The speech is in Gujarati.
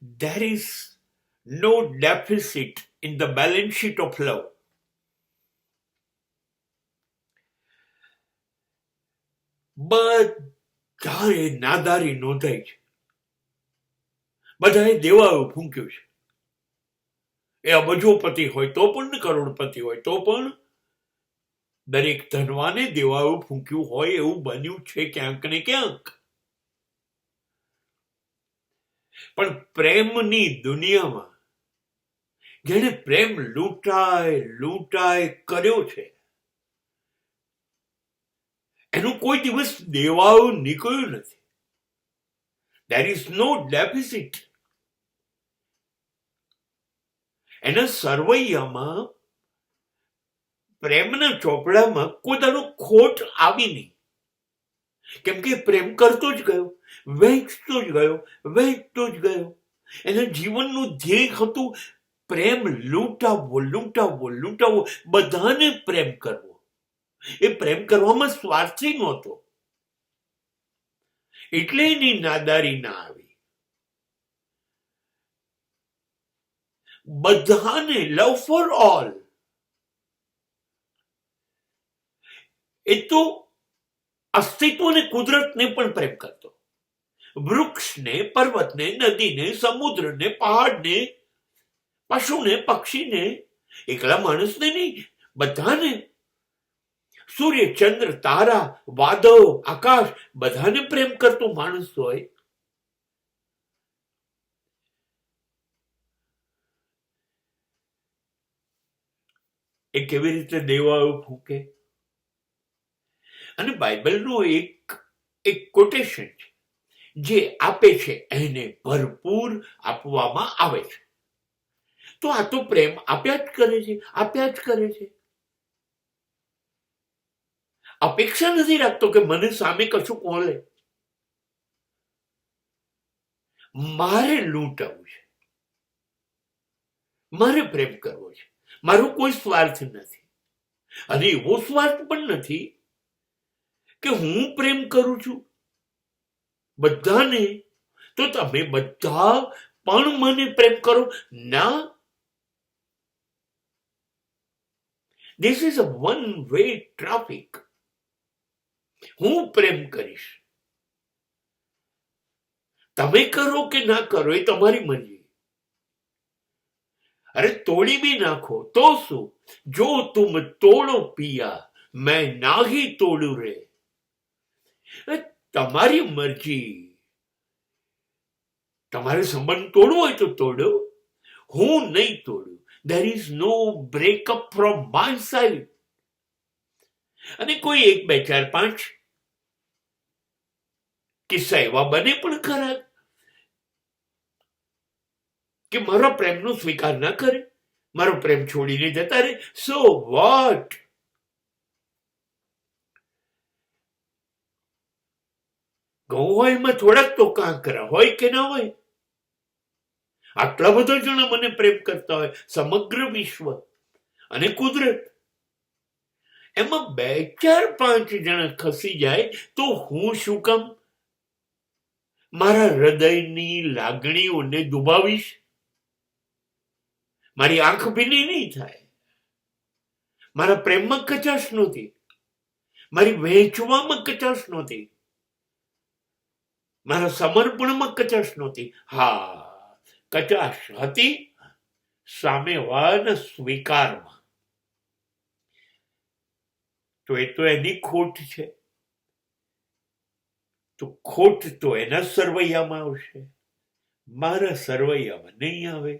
there is no deficit in the balance sheet of love. બધાએ નાદારી નોંધાઈ છે, બધાએ દેવાઓ ફૂંક્યું છે. એ અબજોપતિ હોય તો પણ, કરોડપતિ હોય તો પણ, દરેક ધનવાને દેવાઓ ફૂંક્યું હોય એવું બન્યું છે ક્યાંક ને ક્યાંક. પણ પ્રેમની દુનિયામાં જેને પ્રેમ લૂંટાય કર્યો છે, એનું કોઈ દિવસ દેવાઓ નીકળ્યું નથી. There is no deficit. એના સરવૈયામાં, પ્રેમના ચોપડામાં કોઈ દાડો ખોટ આવી નહીં. કેમ કે પ્રેમ કરતો જ ગયો, વહેંચતો જ ગયો. એના જીવનનું ધ્યેય હતું પ્રેમ લૂંટાવો, બધાને પ્રેમ કરવો. એ પ્રેમ કરવામાં સ્વાર્થી નહોતો, એટલે એની નાદારી ના આવી. બધાને, લવ ફોર ઓલ. એ તો અસ્તિત્વને, કુદરતને પણ પ્રેમ કરતો. વૃક્ષને, પર્વતને, નદીને, સમુદ્રને, પહાડને, પશુને, પક્ષીને, એકલા માણસને નહીં, બધાને. સૂર્ય, ચંદ્ર, તારા, વાદળો, આકાશ, બધાને પ્રેમ કરતો માણસ હોય. એ કેવી રીતે દેવાઓ ફૂંકે? અને બાઇબલનું એક કોટેશન છે, જે આપે છે એને ભરપૂર આપવામાં આવે છે. તો આ તો પ્રેમ આપ્યા જ કરે છે. અપેક્ષા નથી રાખતો કે મને સામે કશું કોલે. મારે લૂંટાવું છે, મારે પ્રેમ કરવો છે, મારો કોઈ સ્વાર્થ નથી. અને એવો સ્વાર્થ પણ નથી કે હું પ્રેમ કરું છું બધાને, તો તમે બધા પણ મને પ્રેમ કરો. ના, this is a one way traffic. હું પ્રેમ કરીશ, તમે કરો કે ના કરો એ તમારી મરજી. અરે તોડી બી નાખો તો શું? જો તુમ તોડો પિયા, મેં નાહી તોડું રે. તમારી મરજી. તમારે સંબંધ તોડવો હોય તો તોડો, હું નહીં તોડું. There is no breakup from my side. અને કોઈ 1, 2, 4, 5 કિસ્સા એવા બને પણ ખરા કે મારા પ્રેમનો સ્વીકાર ના કરે, મારો પ્રેમ છોડીને જતા રહે. So what? ઘઉં હોય એમાં થોડાક તો કાંકરા હોય કે ના હોય? આટલા બધા જણા મને પ્રેમ કરતા હોય, સમગ્ર વિશ્વ અને કુદરત, એમાં 2, 4, 5 જણા ખસી જાય તો હું શું કામ મારા હૃદયની લાગણીઓને દુભાવીશ? મારી આંખ ભીની નહીં થાય, મારા પ્રેમમાં કચાશ નહોતી, મારી વહેંચવામાં કચાશ નહોતી, મારા સમર્પણમાં કચાશ નહોતી. હા, કચાશ હતી સામેવાળાના સ્વીકારમાં. તો એ તો એની ખોટ છે. તો ખોટ તો એના સરવૈયામાં આવશે, મારા સરવૈયામાં નહીં આવે.